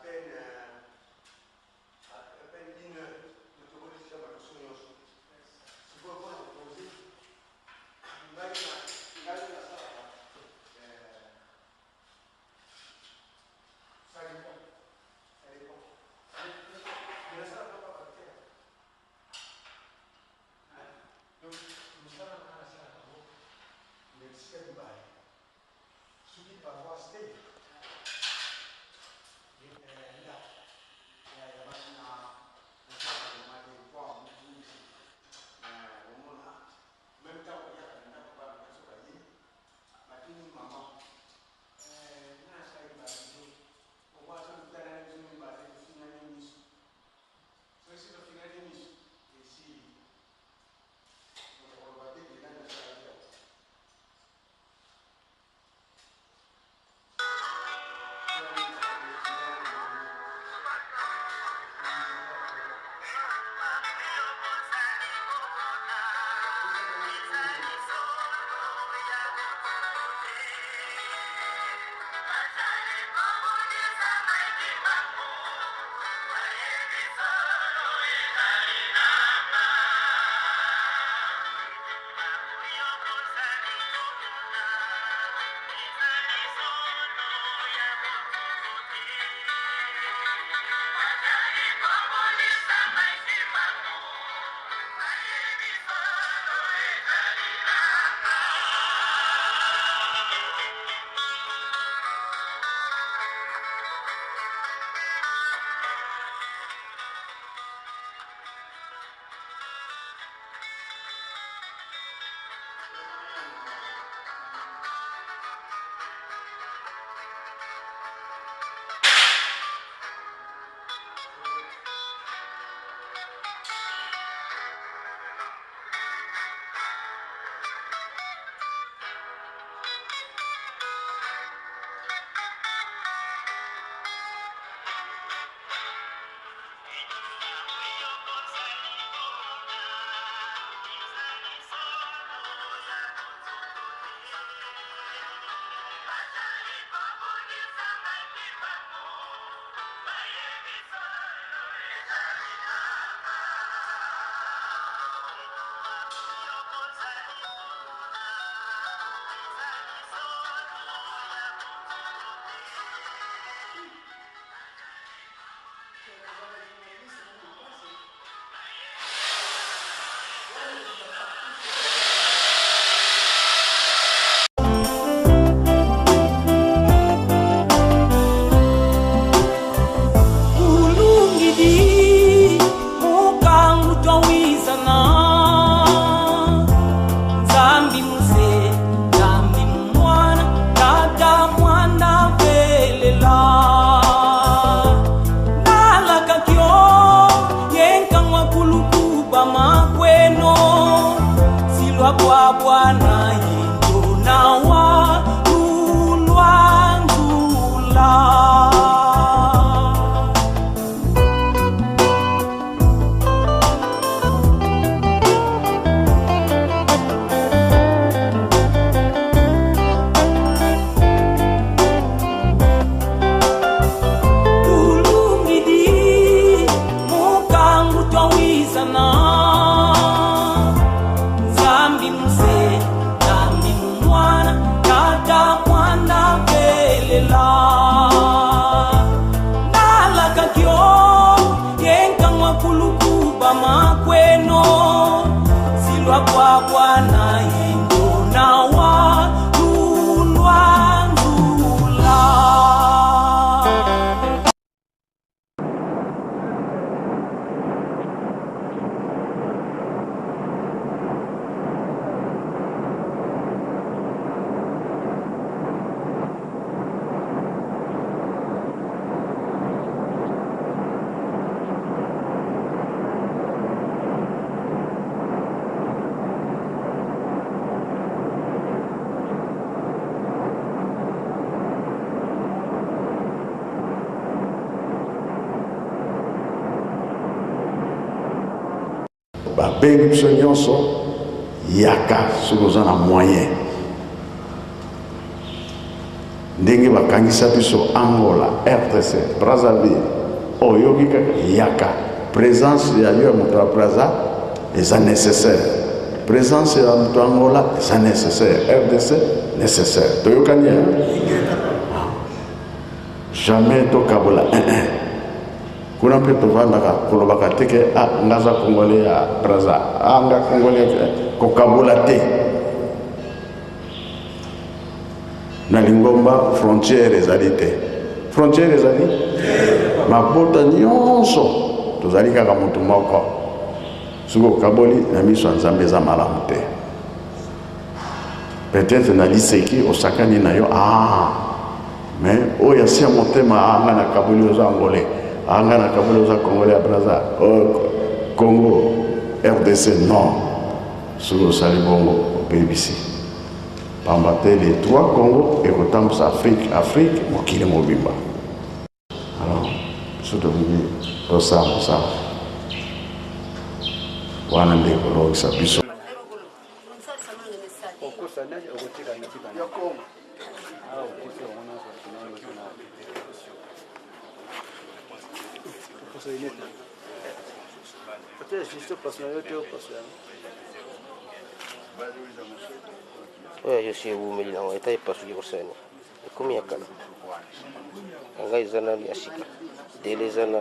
appena babengi biso nyonso yaka soki oza na moyen ndenge bakangisa biso Angola, RDC, Brazzaville oyoki kaka yaka présence ya yo ya moto ya Brazza eza nécessaire, présence ya moto ya Angola eza nécessaire, RDC nécessaire. Toyokani jamais tokabola kuna mpe tovandaka kolobaka teke ngaza congolais ya Brazza nga congolais kokabola te na lingomba frontière ezali te, frontière ezali mabota nyonso tozali kaka moto moko soki okaboli na miso ya Nzambe eza malamu te. Peut-être na liseki osakani na yo mais oyo asia motema anga na kaboli oza angolais anga na kaboli oza congolais ya Brazza Congo RDC non soki osali bongo opebisi pamba te les trois Congo ekotambusa Afrique mokili mobimba. Alors biso tolingi tosala mosala wana nde kolongisa biso. Je suis au milieu, on est pas sur le scène. Comme il y a quand même. Un gars, ils en ont assis. Dès les années.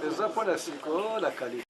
C'est ça pour la qualité.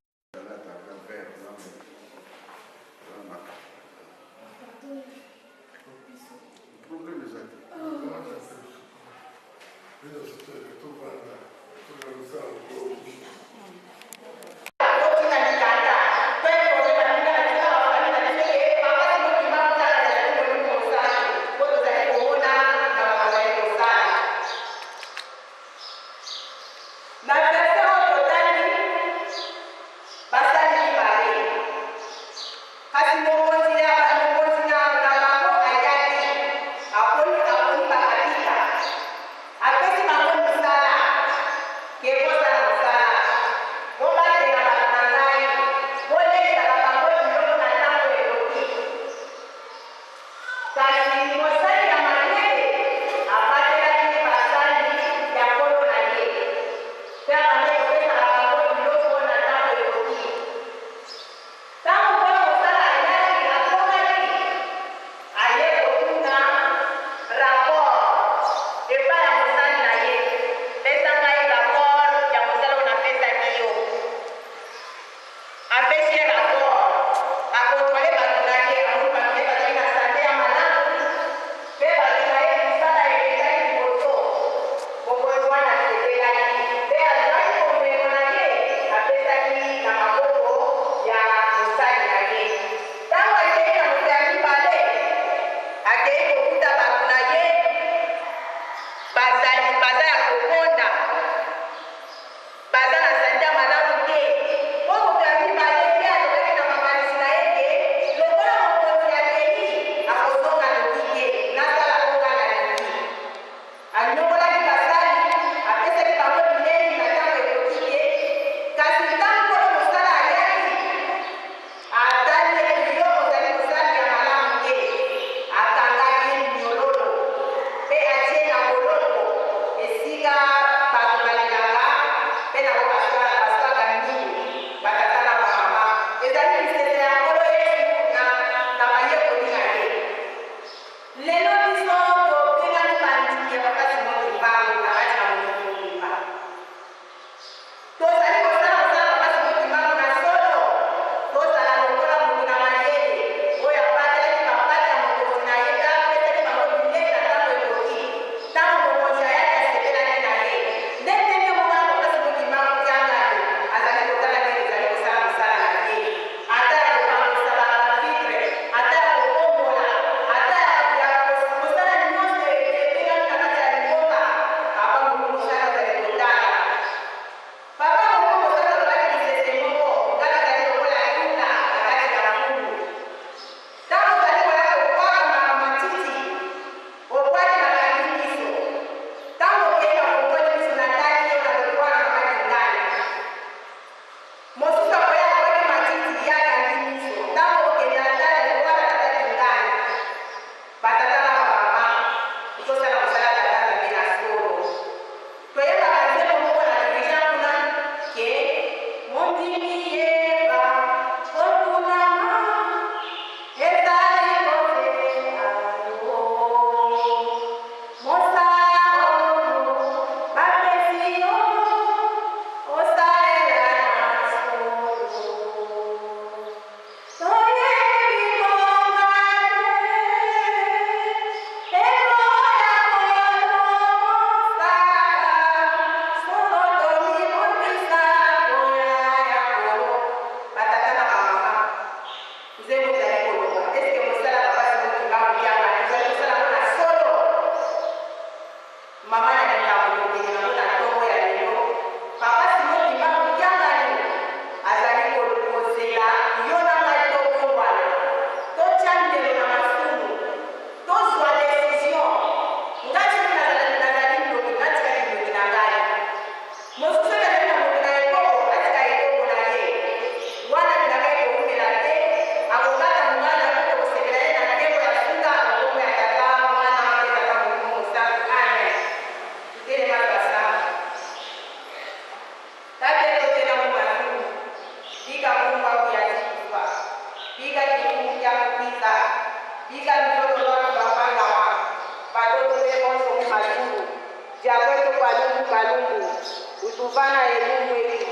kutuvana elimu yetu,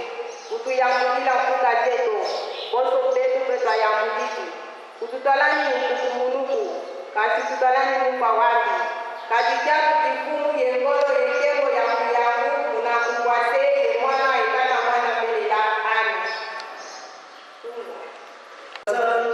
kutuyambulila mfunga zetu, boso betu betwayambuliki, kututolani mukumunuku, kasi tutolani mupawali, kadija kutifumu yengolo yekebo ya kuyangu, kuna kukwase ye mwana ikata mwana mbele ya ani. Santo,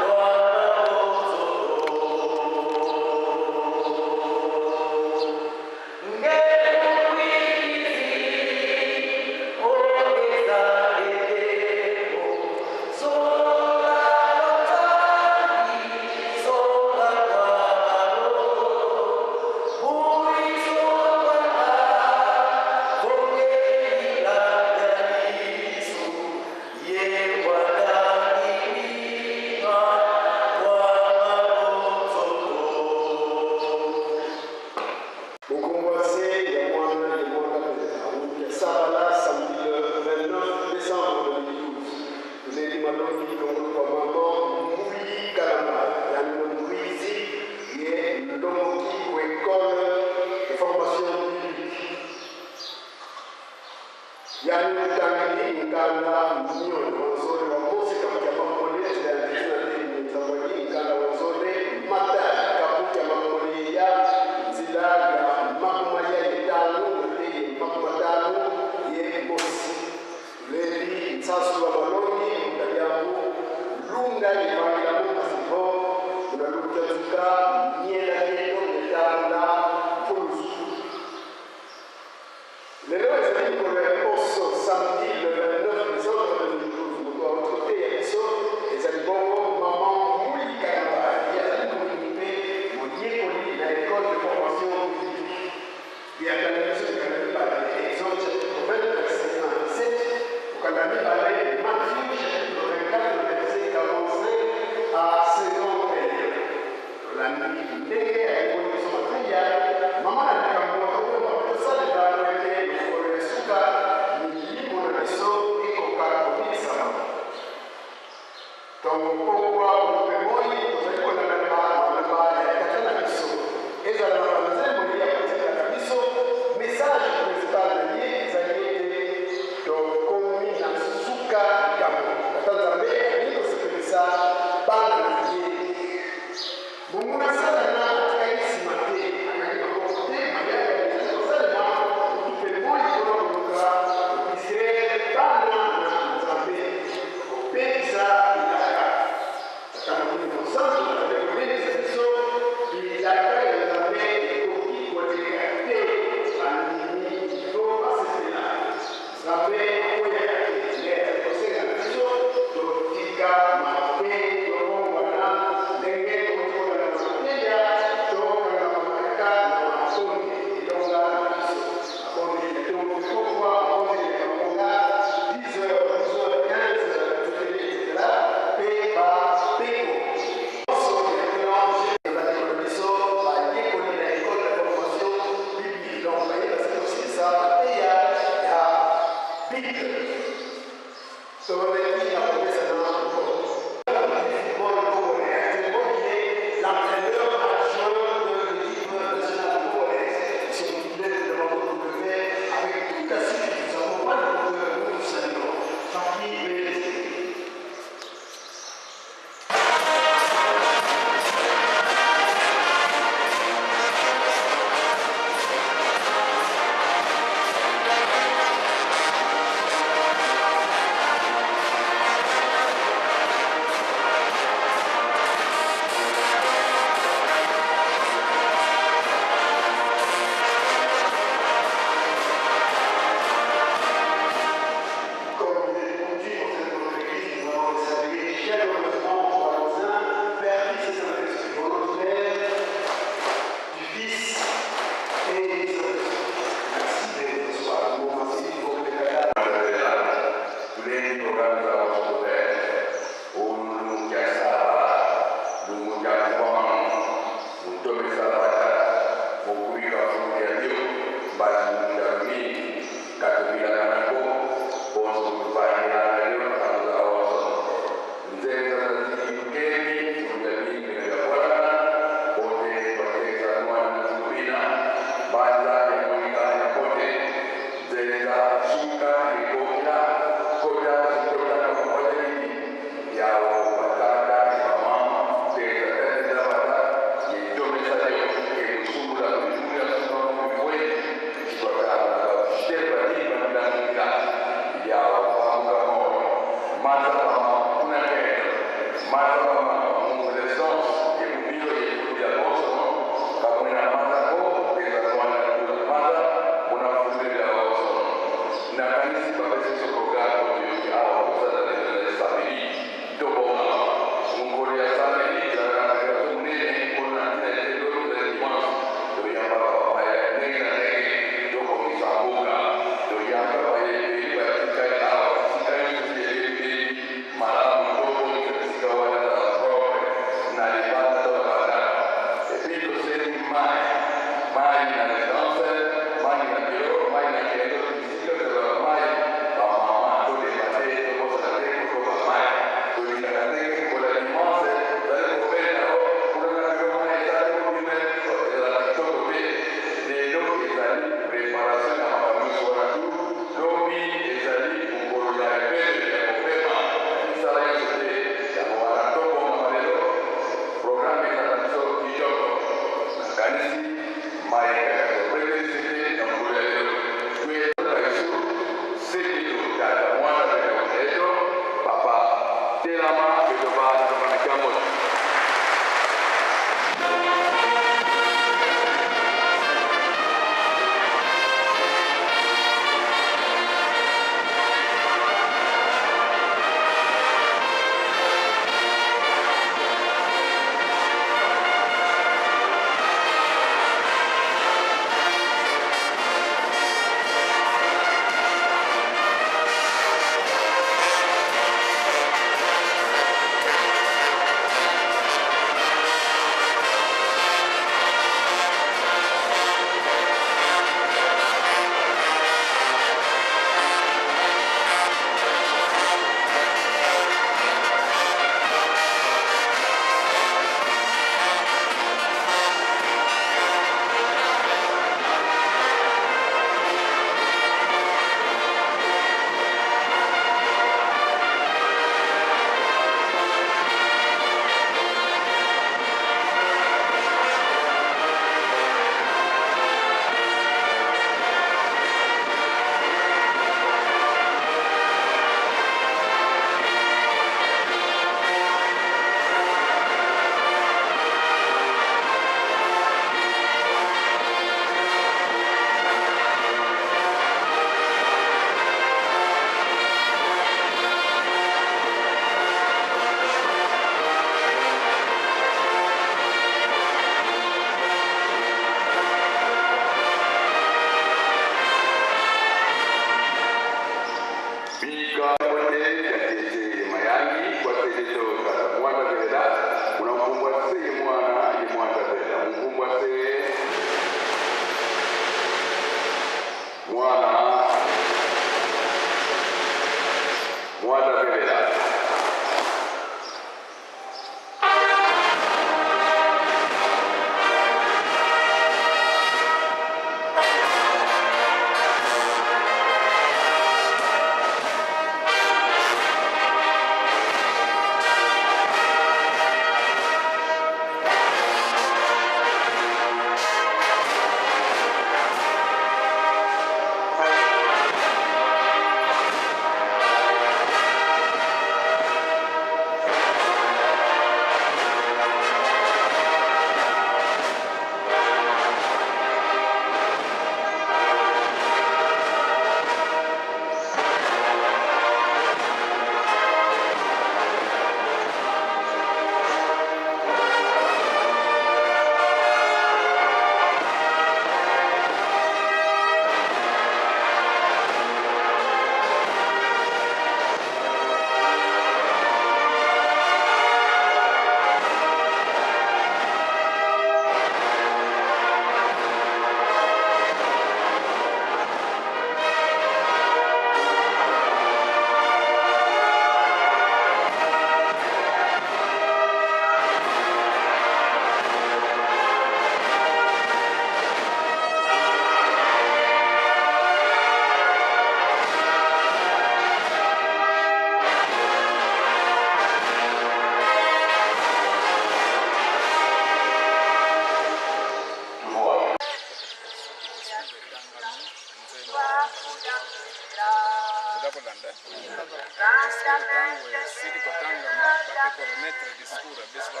sura biswa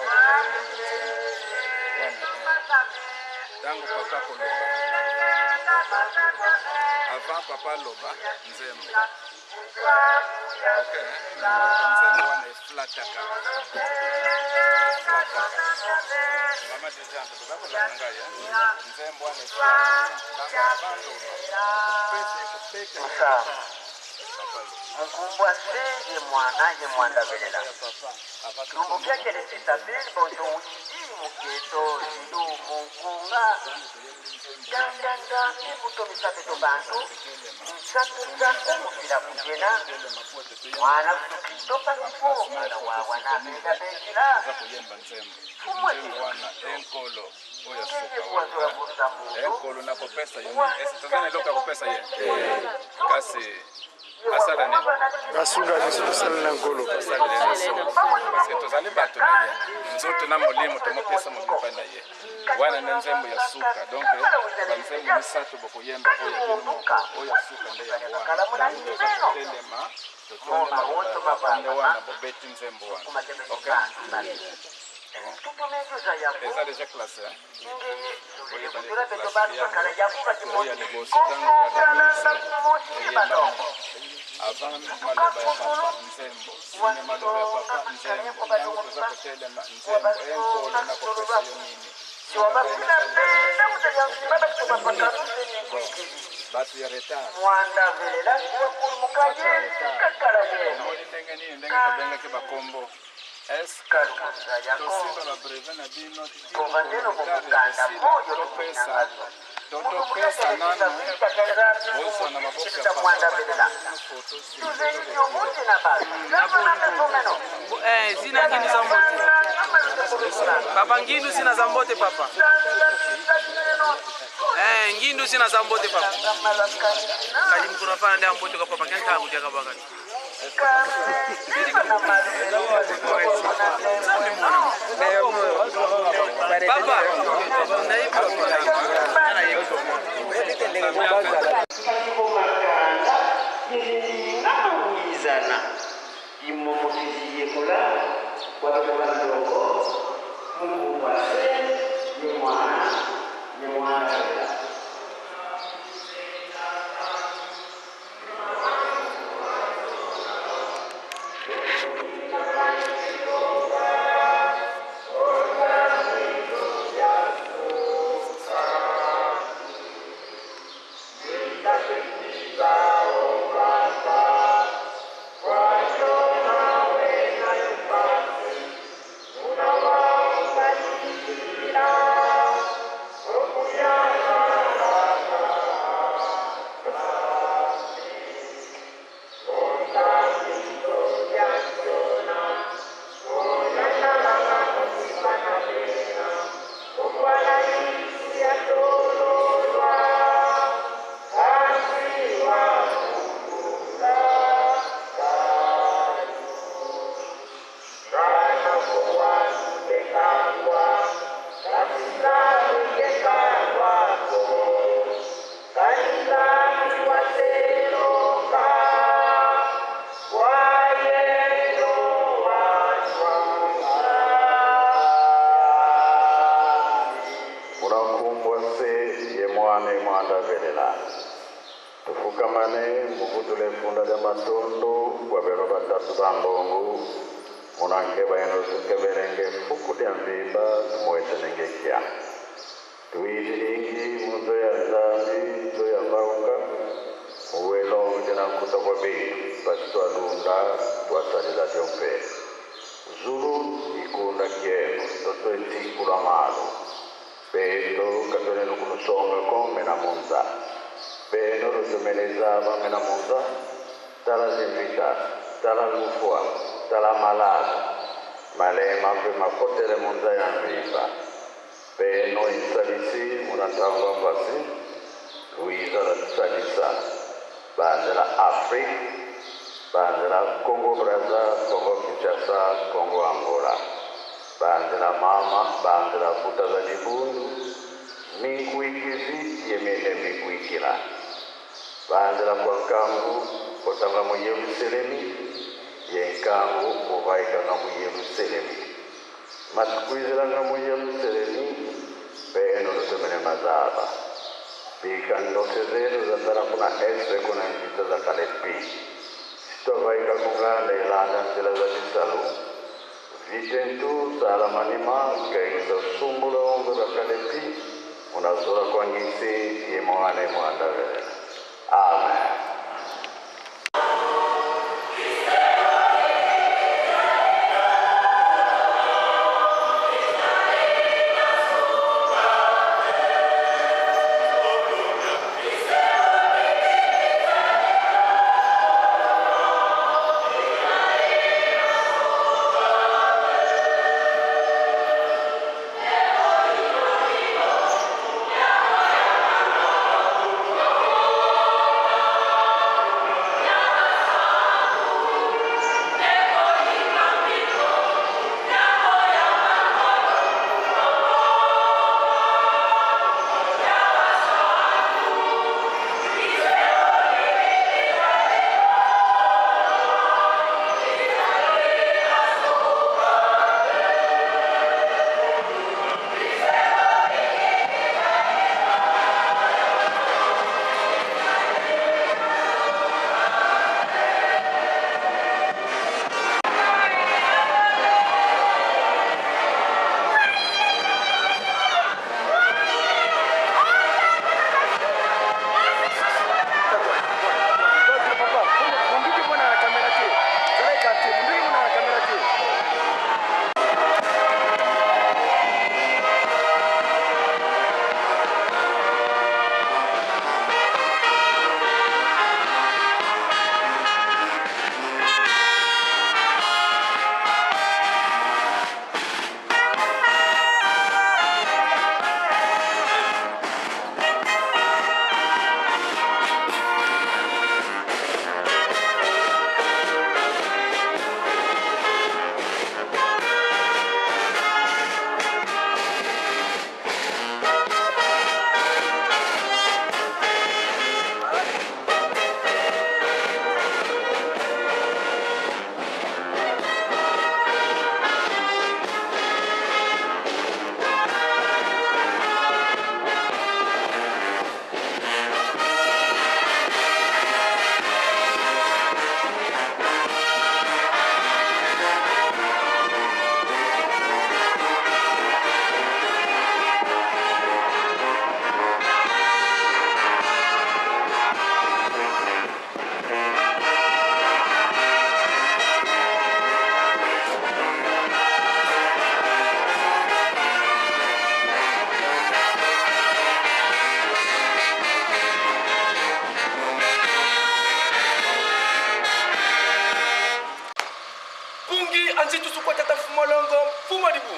dango papa koloba avant papa loba nzembo okay nzembo wana flataka mama dijanta baba la ngaya nzembo wana flataka bando pesa kubeka Mkumbwa seye mwana ye mwanda belela Lumbu kyake lesita beli bonto wiki muketo lidu munkunga Dandanda nibuto misapeto bantu Msatuza kumufila kujena Mwana kutukitopa kufu Mwana wawa na mena bekila wana enkolo oya suka enkolo na kopesa yoni tazana loka kopesa ye kasi asala ne Kasunga nisala na nkolo parce que tozali bato na ye nzoto na molimo tomopesa molimpa na ye wana na nzembo ya suka donc banzembo misato bokoyemba oya suka nde ya wana telema totone wana bobeti nzembo wana okay eza déjà classé avant maloba ya papa nzembo sine maloba ya papa nzembo ntango toza kotelema nzembo enkolo na kopesa yo nini bato ya retard omoni ndenge nini ndenge tobengaki bakombo est-ce que tosimba babrevet na bino totopesa nano bozwa na maboko ya zina ngini za mbote papa ngindu sina za mbote papa ngindu sina za mbote papa kali mtu nafanya ndio mbote kwa papa kanta kuja kabaka papa Izana imomotiziye kola wabandongo Mungu wase ni mwana tufukamane mukutule funda lya matondo kwa bero batatu bambongo munanke bayano tukeberenge fuku lya mvimba tumuwetenenge kya tuijilingi munzo ya zambi nzo ya mauka uwelongo jina kuta kwa bitu basi tualunda tuasalila jompe zulu ikunda kieno toto etikula malu pendo katone nukunusonga kome na munza peno rujumelezava mena munza tala zimvita tala lufua tala malaga malema pe makotele munza ya mviva peno insalisi munatangwa mbasi luiza la tsalisa bandela Afrika bandela Congo Brazza Congo Kinshasa Congo Angola bandela mama bandela kuta za Dibundu mikuikizi yemene mikuikila bandela kwa nkangu kotanga mu Yerusalemi yenkangu kuvaika na mu Yerusalemi Masikuizilanga muye mseleni peno lusemene mazaba. Pika ndoke zenu za tara kuna ese kuna njita za kalepi. Sitovaika kugala ilanda nsila za jisalu. Vitentu salamanima kaisa sumulo ongo za kalepi. Unazura kwa ngisi yemoane muandavele. Amen. anzi tusukwata tafumolongo fuma dibu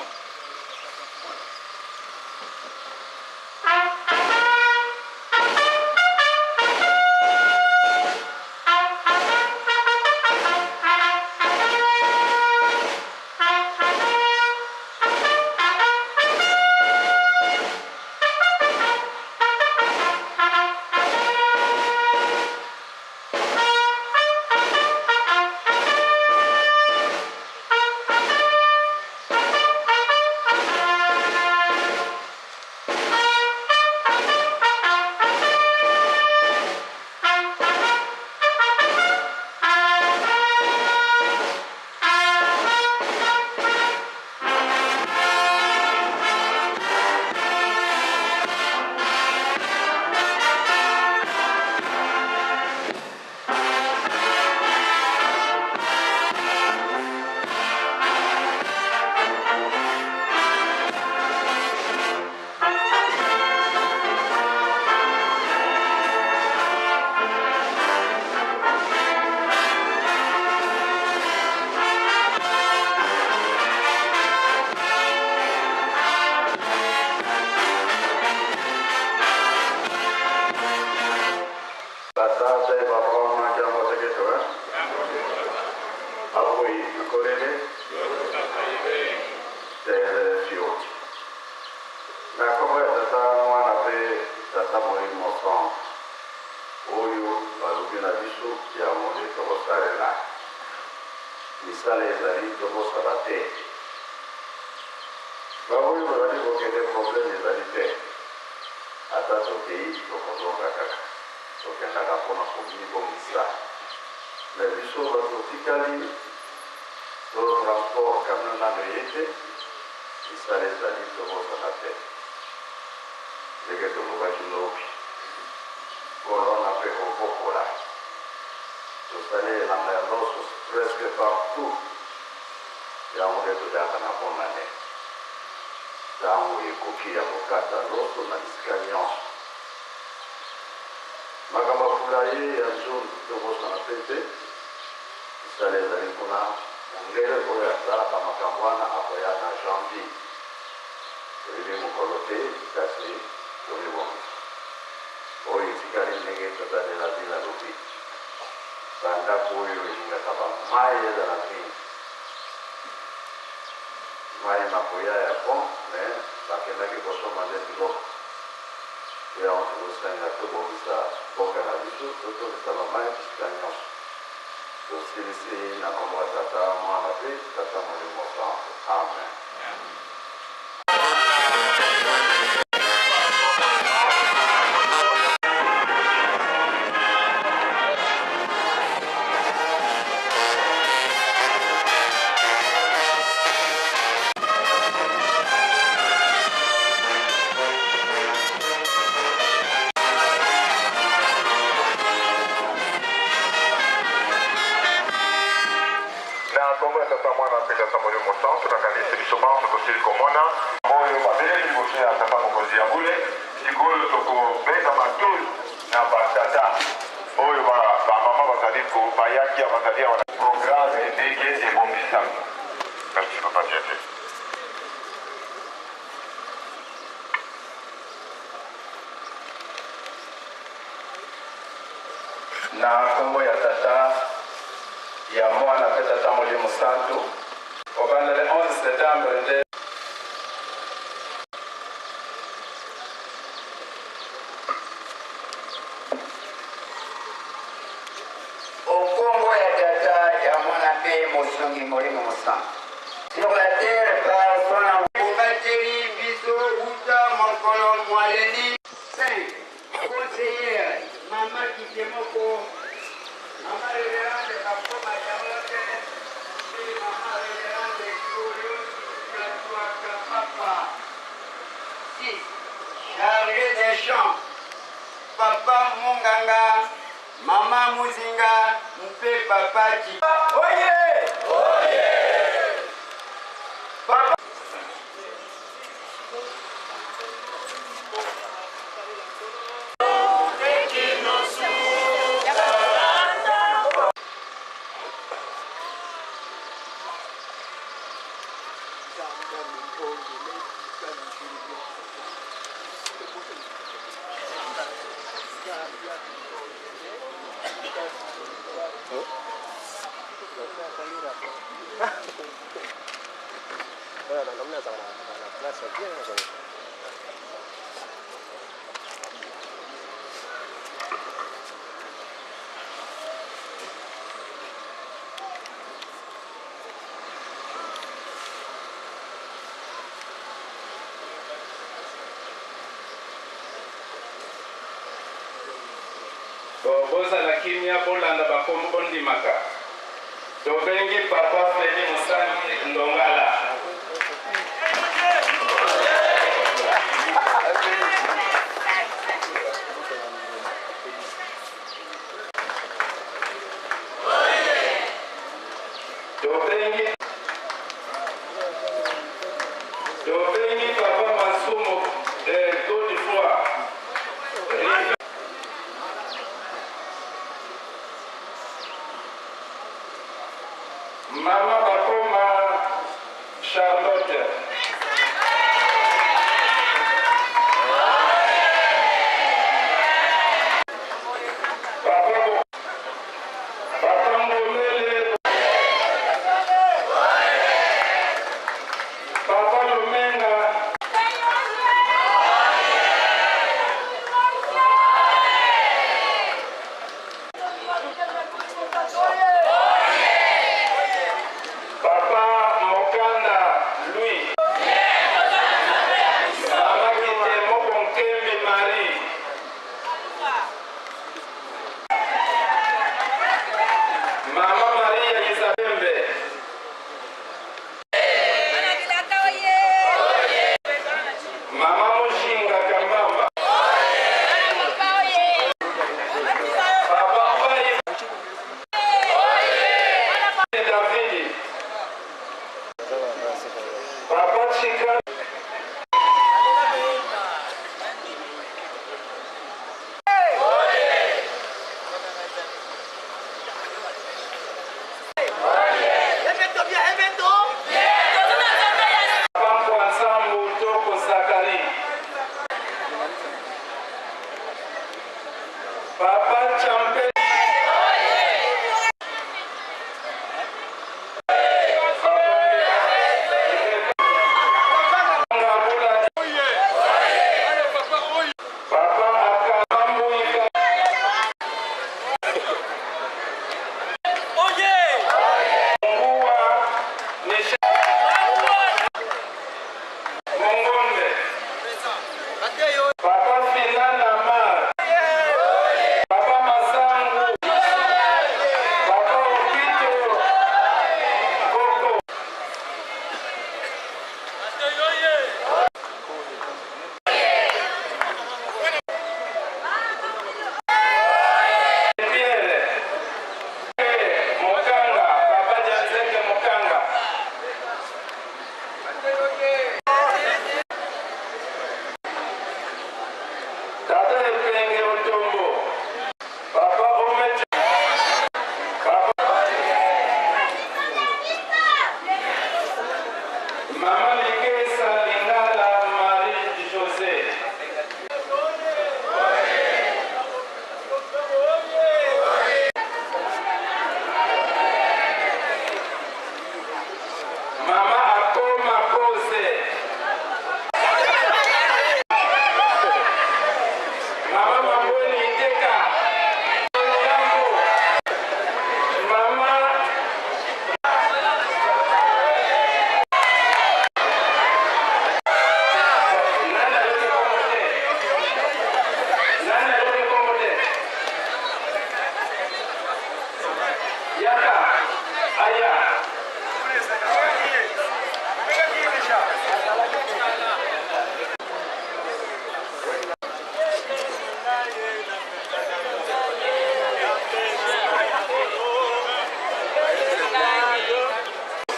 Baoyo bazali kokende problème ezali te ata tokei tokozonga kaka tokendaka mpona komibongisa me biso bato tikali to transport camion nano ye te misala ezali tokosana te ndenge tolobaki lobi kolona mpe kobokola tosali elanga ya loso presque partout yango nde todaka na bonane ntango ekoki ya kokata loso na bisika nyonso makambo afula ye ya zone tokosana mpe te misala ezali mpona mondele oyo asalaka makambo wana akoya na janvier toyebi mokolo te kasi tomibongisa oyo etikali ndenge tozalela bila lobi bandako oyo elingaka bamai ezala mingi mai makoya ya pont me bakendaki kosomba nde biloko yango tokosenga tobongisa mboka na biso totongisa bamai bisika nyonso tosilisi na kombo ya tata mwana mpe tata molimo santo amen. Na kombo ya tata ya mwana pe tata molimo santo okanda le 11 septembre nde okombo ya tata ya mwana pe mosongi molimo santo sur la terre par son amour bateri biso uta mokolo mwaleli 5 conseillère mama Kitemoko mama révérende bakoma yaote mama révérende Glorious Katouaka papa 6 chargé des champs papa Munganga mama Muzinga mpe papa Ti oye oye papa bozala kimia bolanda bakombo bondimaka tobengi papa Feli Musangi Ndongala tobengi papa Masumo Godefroy mama bakoma Charlotte papa Ngomele papa Lumenga papa Mokanda Louis Chika. Papa Champe.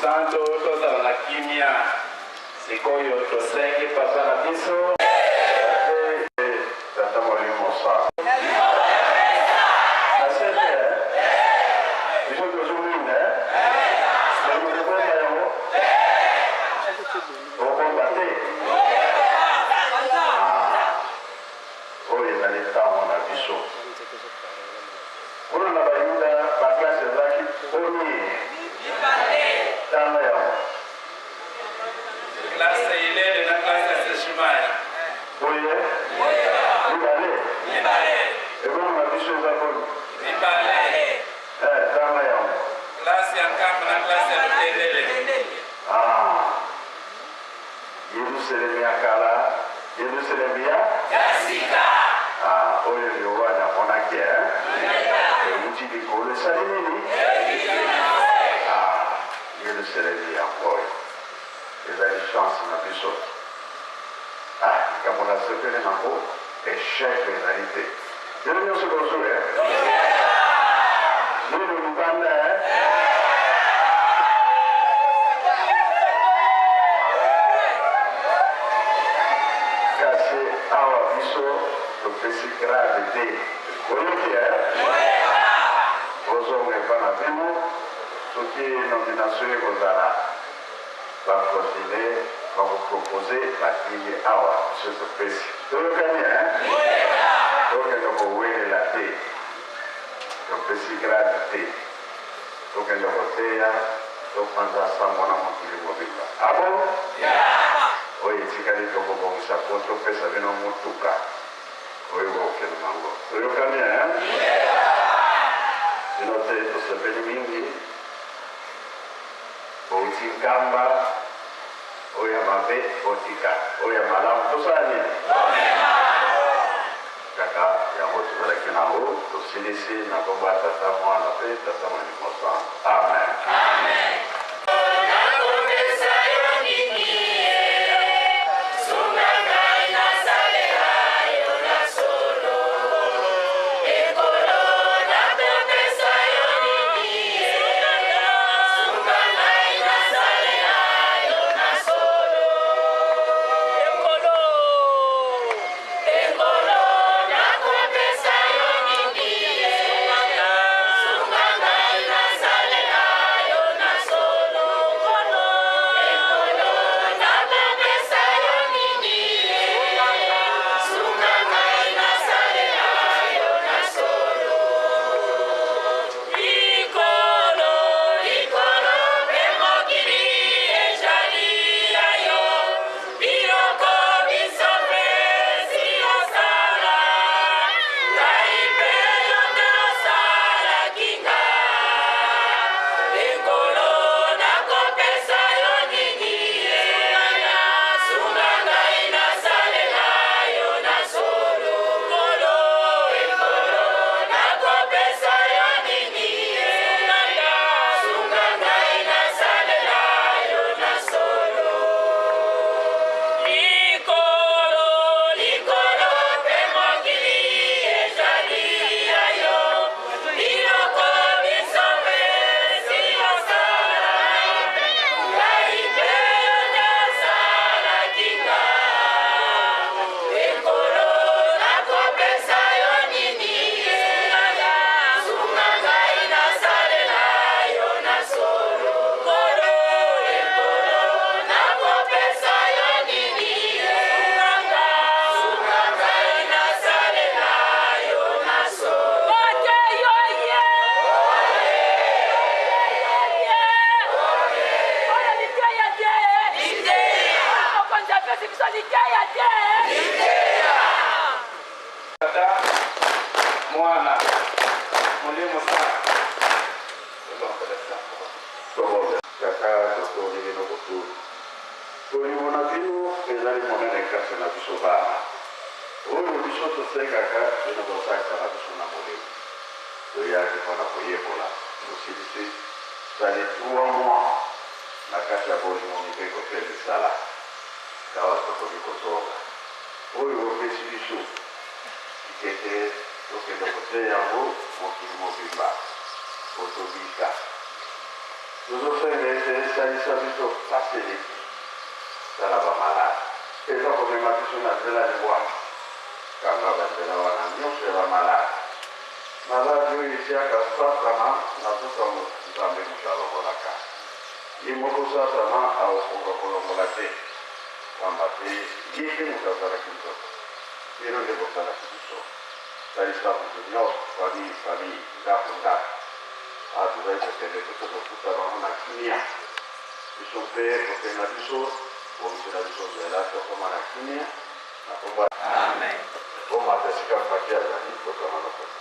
Santo toda la kimia sikoyo tosenge papa na biso tata mwalimu sa asante biso tozuminde ndio kwa yao okombate oye nalitamu na biso kuna na bayuda ba klase zaki oni tano yao klase ile na klase ya Shimaya oye libale ebo na biso za ko libale tano yao klase ya kama na klase ya Telele Yerusalemu ya kala Yerusalemu ya Yasika oye ndio wana onake mti dikole salimini Yerusalemu ya boy les chances na biso comme on a sauté les mambo échec en réalité je ne sais pas où nous nous bandons cassé awa biso to pesi gravité oyoki ozonge bana bino soki nomination ekozala baprocédé bakopropose bakili awa biso topesi toyokani tokende kowelela te topesi grade te tokende koteya topanza sango na mokili mobimba abo oyo etikali tokobongisa po topesa bino motuka oyo bokende nango toyokani bino te tosepeli mingi outi nkamba oyo mabe otika oyo malamu tosala nini kaka yango tozalaki nango tosilisi na kombo ya tata mwana mpe tata molimo sango amen biso likeya te. Tata mwana mulimo sana. Kaka totori bino koturi. Toyibona bino ezali monene kasi na biso bana. Oyo biso tosengaka bino bosakisa na biso na molimo. Toyaki mpona koyekola tosilisi zali 3 mois na kati ya bolimo mibeko mpe misala kawa tokoki kozonga. Oyo opesi biso tikete tokende kote yango mokili mobimba kotobika. Tozosenge ete esalisa biso paseleki tala bamalade eza komema biso na nzela liwaki kanga banzela wana nyonso ya bamalade malade oyo esiaka satana na zotango nzambe moto alongolaka ye moko satana aokoka kolongola te pamba te ye te moto azalaki nzoto bino nde bosalaki biso salisa moto nyonso famille ndako ndako tozali kokende koto kofuta bango na kimia biso mpe kokenga biso komisela biso nzela tokoma na kimia na komba komata esika mpaki azali kotwana na koto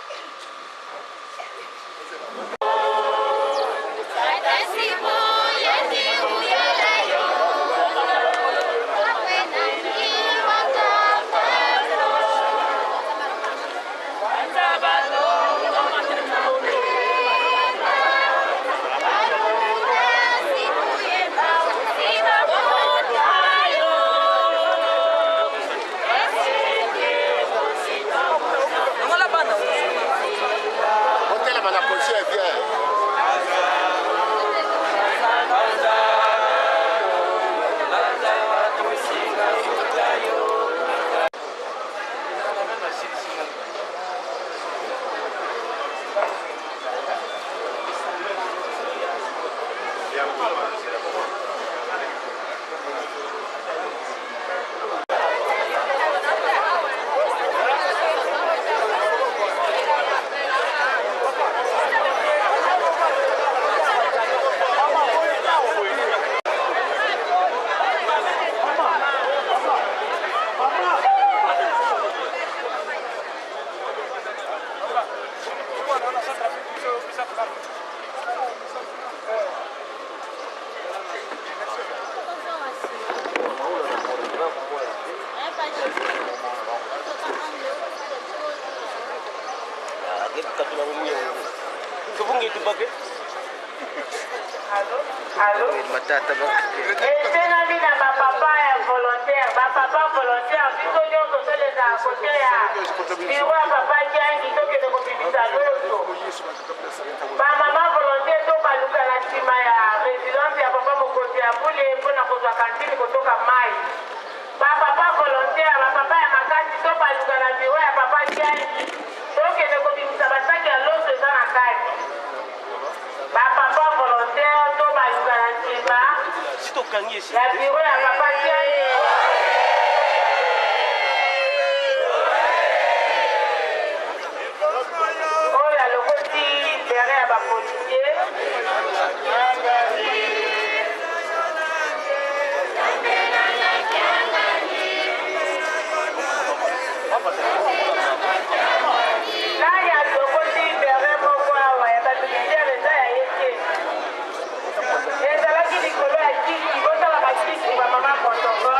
Ezalaki likolo ya kiki, botala bakiki ba mama kontongo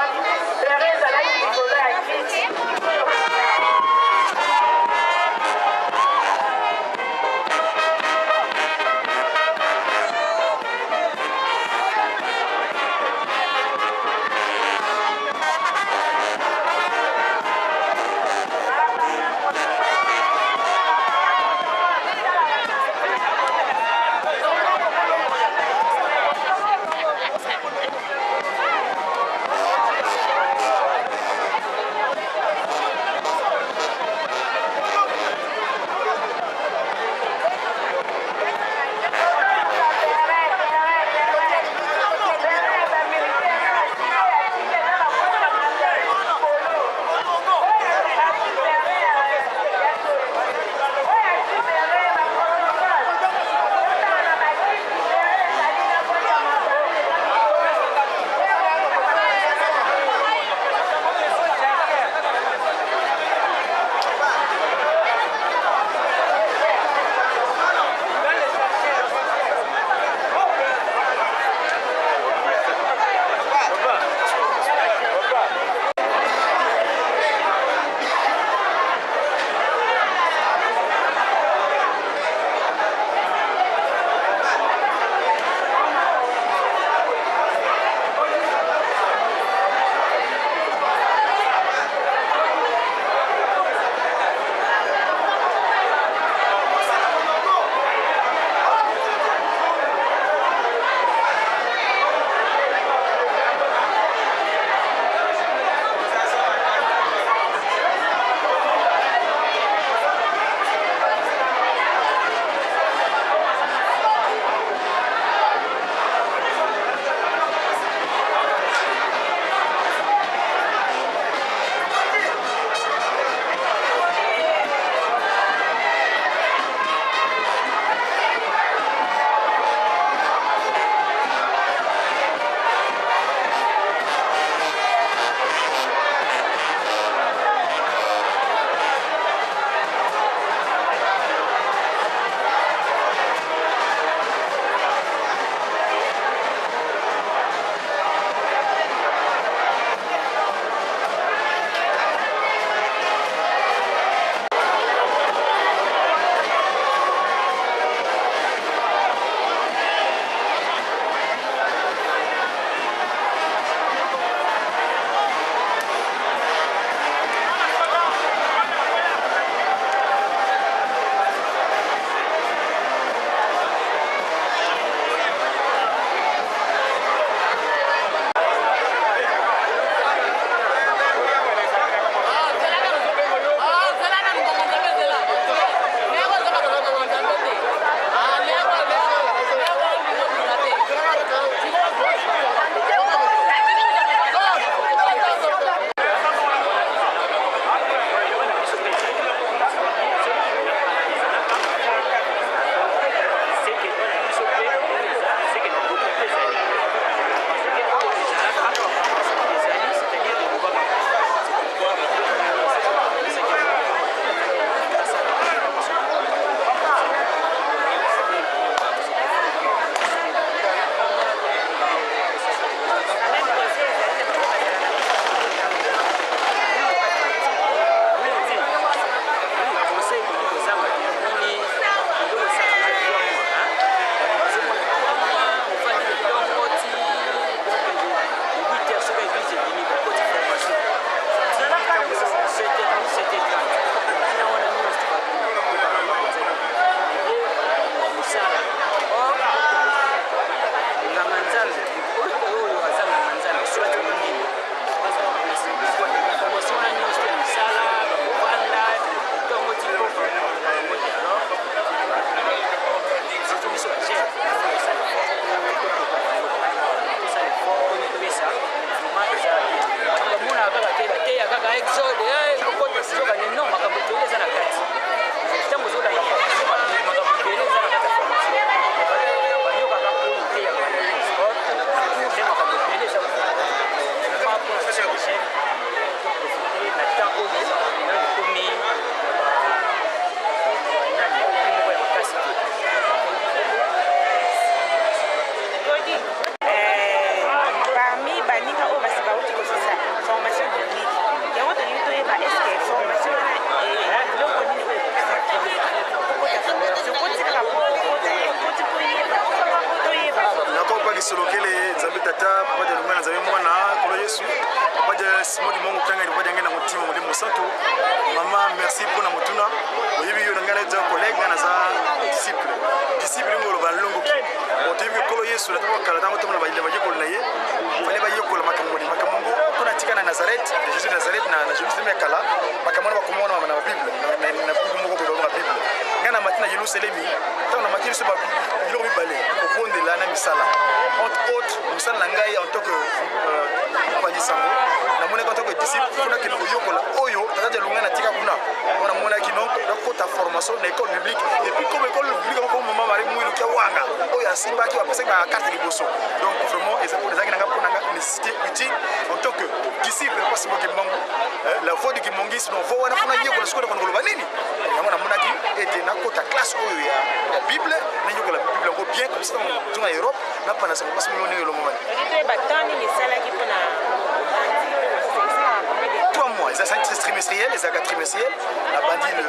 de Simon Mongo Kanga ni bodenga na mutima muri Mosanto. Mama merci pour na mutuna. Oyebi yo ngana za collègue na za disciple. Disciple ngolo balongo. Otebi ko Yesu na kala tango tumna bayile majiko na ye. Fale bayiko la makamungu kuna tika na Nazareth, Jésus de Nazareth na Jerusalem kala. Makamona bakomona na Bible na Mungu ko na Bible. Ngana matina Jerusalem. Tango matina so ba bilo bibale. Obonde la na misala. Entre autres, musala ngai en tant que Sango na mona en tant que disciple kuna kino yokola oyo tataja lungana tika kuna ona mona kino dokota formation na école biblique et puis comme école biblique comme maman mari mwilu kia wanga oyo asimba ki apesa ba carte liboso donc vraiment et ça pour les agina ngapona nga nécessité utile en tant que disciple parce que Kimongo la voix de Kimongi sinon voix wana kuna yokola sikola kwa ngoloba nini na mona ki était na kota classe oyo ya Bible na yokola Bible ngo bien comme ça dans Europe na pana ça parce que moni lo moment batani ni sala ki pona 3 mois, les assises trimestrielles, les agas trimestrielles, la bandine.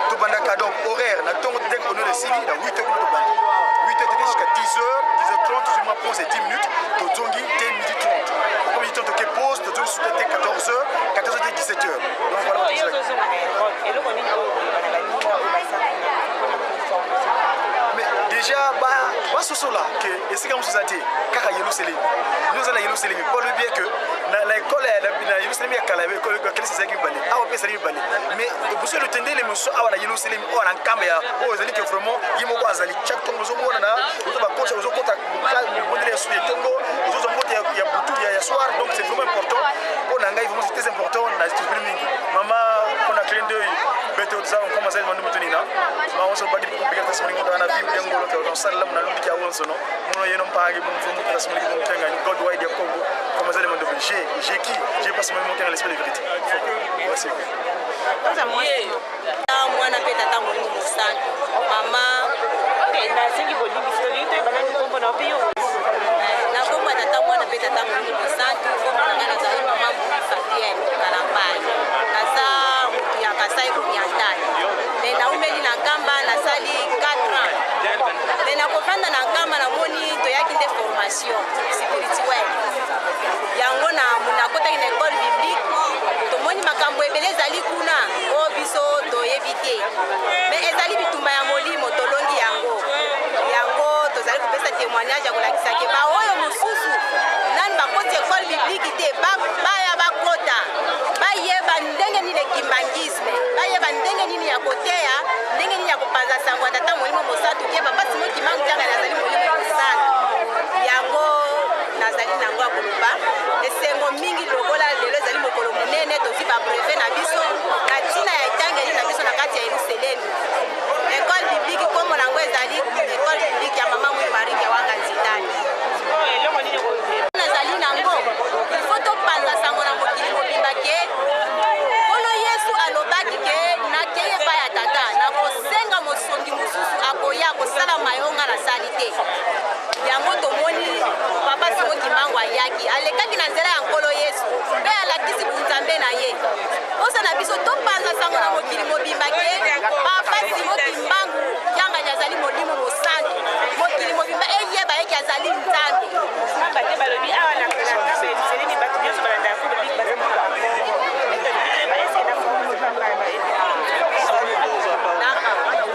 Tout bandaka donc horaire, la tombe dès qu'on est le Sili, dans 8h de bandine. 8h jusqu'à 10h, 10h30, je me pose 10 minutes, to zongi, t midi 30. Comme il tente que pause, to zongi sous 14h, 14h, 17h. Donc voilà. Mais déjà, ce sont là que et c'est comme ça dit car à Yerusalem nous allons à Yerusalem pour le bien que l'école à Yerusalem à Calais école que c'est ça qui balé ah on peut ça qui balé mais vous le tenez les monsieur à Yerusalem on en caméra oh ça dit que vraiment il faut quoi ça dit chaque temps nous on a nous va coach nous contact bon les sur les Congo nous on monte il y a beaucoup il y a soir donc c'est vraiment important on a vraiment c'est très important dans ce streaming maman on a clin d'œil beto ça on commence à nous tenir là on se bat pour bien ça on a vu bien ngolo salam na lundi kia wonso no mono yeno mpangi mu mfumu kwa sababu mu kenga ni God wide ya Congo kama zale mando j'ai qui j'ai pas seulement kenga l'esprit de vérité merci kwanza mwana peta tangu ni msana mama na singi bolimi story to bana ni kombo na pio na kombo tata mwana peta tangu ni msana kombo na ngana za mama mfatia kana mbali kaza ya kasai kunyandani na umeli na kamba na sali 4 ans na kofanda na kamba na moni to yaki de formation spirituelle yango na munakota ina école biblique to moni makambo ebeleza likuna o biso to evite mais ezali bitumba ya molimo to longi yango to zali kupesa témoignage ya kolakisa ke ba oyo mususu nani bakoti école biblique te ba ya bakota ba yeba ndenge ni le kimbangisme ba yeba ndenge ni ya kotea ndenge ni ya kupanza sango tata molimo mosatu ke baba simo kimangu tanga nazali molimo mosatu yango nazali nango akoluba esengo mingi lokola lelo ezali mokolo monene tozi ba brevet na biso na tina ya itangeli na biso na kati ya Yerusalem école biblique comme nango ezali école biblique ya mama mwi Marie wanga nzitani nazali nango il faut to panza sango na mokili mobimba ke kolo Yesu alobaki ke nakeye pa ya tata na kosenga mosondi mosusu akoya kosala mayonga na salite yango tomoni papa Simo Kimbangu ayaki alekaki na nzela ya nkolo Yesu mpe alakisi bunzambe na ye osa na biso topanza sango na mokili mobimba ke papa Simo Kimbangu yanga azali molimo mosantu mokili mobimba eyeba yeki azali nzambe bate balobi awa na selini bato nyonso balanda ya kolo big baza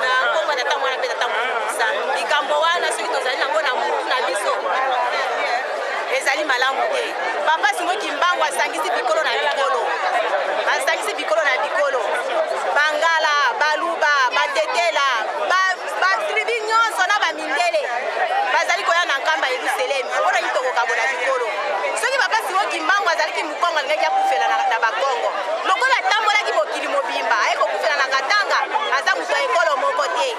na kongo tata mwana mpe tata mosa likambo wana soki tozali nango na mutu na biso ezali malamu te papa Simo Kimbangu asangisi bikolo na bikolo bangala baluba batetela batribi nyonso na bamindele bazali koya na nkamba Yerusalem mpona yitokokabola bikolo soki papa Simo Kimbangu azalaki mokongo alingaki akufela na bakongo lokola atambolaki mokili mobimba aye kokufela na katanga aza moto ya ekolo moko te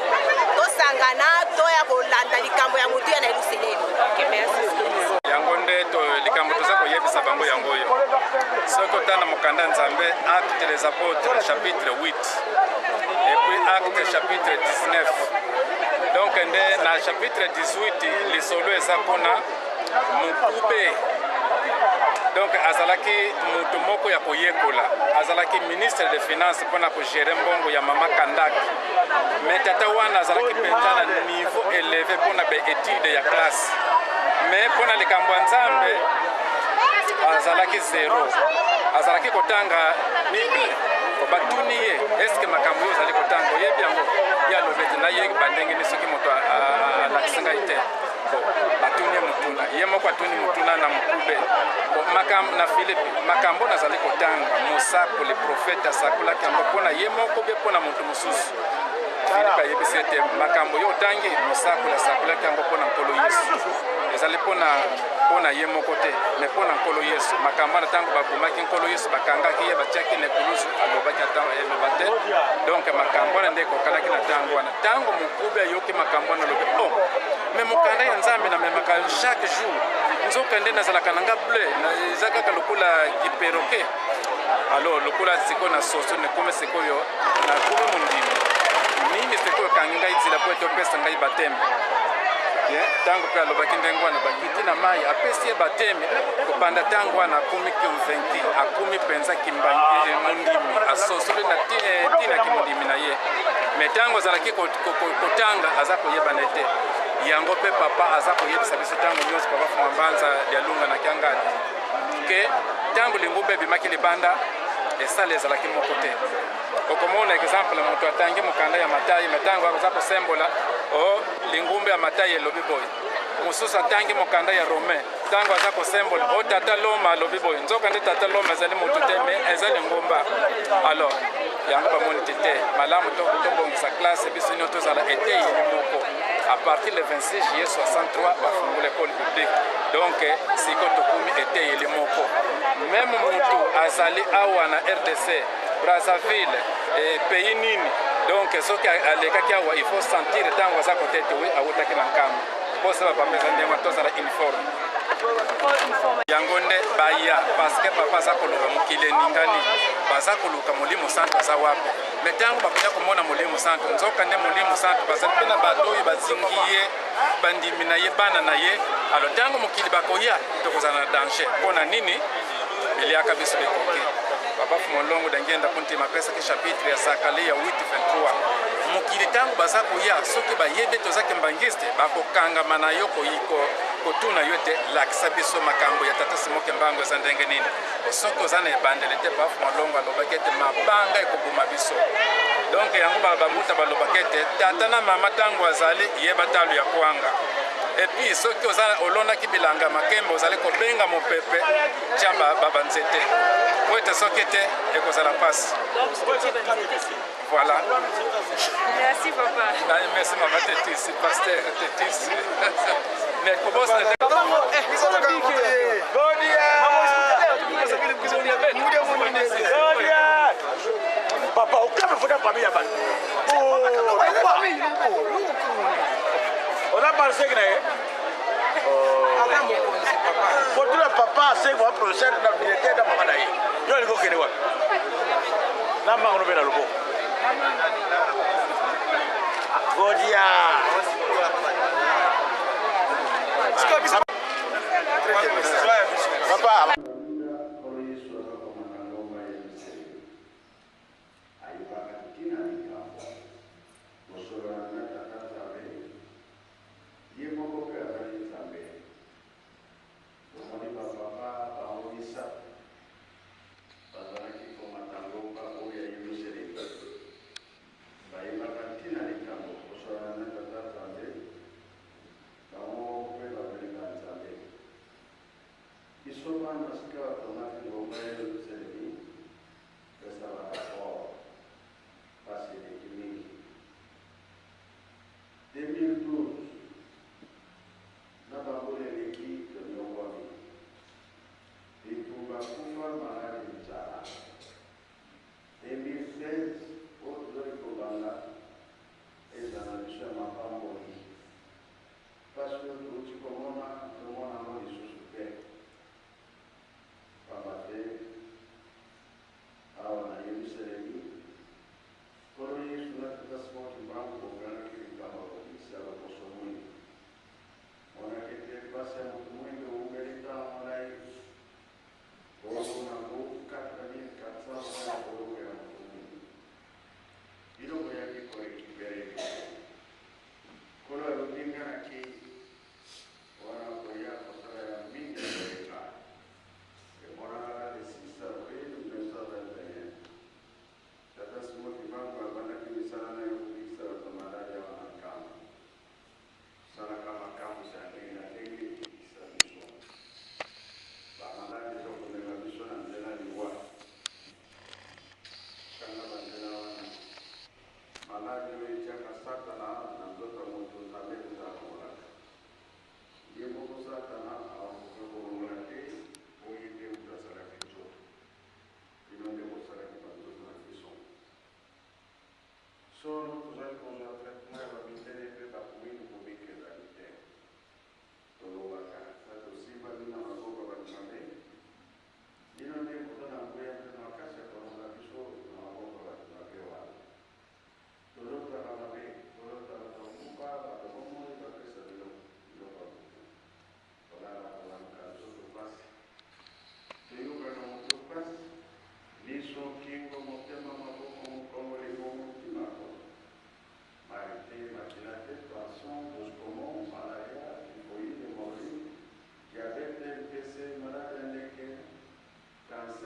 tosangana toya kolanda likambo ya motu ya na Yerusalem yango nde likambo toza koyebisa bango yango oyo soki otana mokanda nzambe Actes des Apôtres chapitre 8 et puis Actes chapitre 19 donc nde na chapitre 18 lisolo eza kuna mokube donc azalaki moto moko ya koyekola azalaki ministre de finance mpona kogere mbongo ya mama Kandaki mais tata wana azalaki mpenza na niveau élevé mpona baétude ya classe mais mpona likambo ya nzambe azalaki zero azalaki kotanga Bible batuni ye eske makambo yo azali kotanga oyebi yango ya lobete na ye bandenge ni soki moto alakisinga ite batuni mutuna ye moko atuni mutuna na mukube makambo na Filipi makambo nazali kotanga mosako le prophète asakolaki yango mpona ye moko be mpona moto mosusu Filipi ayebisi ete makambo yo otangi mosako asakolaki yango mpona nkolo Yesu ezali mpona ye moko te me mpona nkolo Yesu makambo na ntango babomaki nkolo Yesu bakangaki ye batiaki na ekulusu alobaki atango eloba te donc makambo wana nde ekokalaki na ntango wana ntango mokube ayoki makambo wana alobi me mokanda ya Nzambe na memaka chaque jour nzoka nde nazalaka nanga bleu eza kaka lokola kiperoke alors lokola sikoyo na soso nekome sikoyo nakomi mondimi nini sikoyo kangi ngai nzela po ete opesa ngai bateme tango pe alobaki ndenge wana bakiti na mai apesi ye bateme kobanda ntango wana akomi convaincu akomi mpenza kimbangi mondimi asosoli na tinaki mondimi na ye me ntango azalaki kotanga aza koyebana ete yango mpe papa aza koyebisa biso ntango nyonso papa fuma mbanza lialunga na kiangadi ke ntango lingumba ebimaki libanda esala ezalaki moko te okomona exemple moto atangi mokanda ya Matayi metango aza kosembola lingumba ya Matayi elobi boye mosusu atangi mokanda ya Romain ntango aza kosembola tata loma alobi boye nzoka nde tata loma ezali motu te me eza lingumba alors yango bamoni te malamu tobongisa classe biso nyonso tozala eteyeli moko à partir le 26 juillet 63 bafungula école publique donc siko tokumi eteyeli moko même motu azali awa na RDC Brazzaville pays nini donc soki alekaki awa il faut sentir ntango aza kotete we awutaki na nkambo mpo se bapapeza ndenge wana tozala uniforme yango nde baya parce que papa aza koluka mokili eningani baza koluka molimo santo aza wapi me ntango bakoya komona molimo santo nzoka nde molimo santo bazali mpe na bato oyo bazingi ye bandimi na ye bana na ye alo ntango mokili bakoya tokozala na danger mpona nini eliaka biso bekoki papa fumolongo dangenda kunti mapesaki chapitre ya sakale ya 8:23 mokili ntango baza koya soki bayebe tozaki mbangiste bakokangama na yo kotuna yo te lakisa biso makambo ya tata Simoke Mbango eza ndenge nini soki oza na ebandeli te papa fumolongo alobaki ete mabanga ekoboma biso donc yango bamuta balobaki ete tata na mama ntango azali yeba talo ya kwanga epi soki olondaki bilanga makembe ozali kobenga mopepe tia babanzete po ete soki te ekozala pasi voilà. Merci papa. Merci maman Tétis, pasteur Tétis. Mais comment ça papa aucun me faudra pas bien bas. On a pensé que pour tout le papa c'est moi professeur dans directeur de maman d'ailleurs. Yo le go kene wa. Na ma on be na lobo. Godia. Papa. Isoman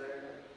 Israel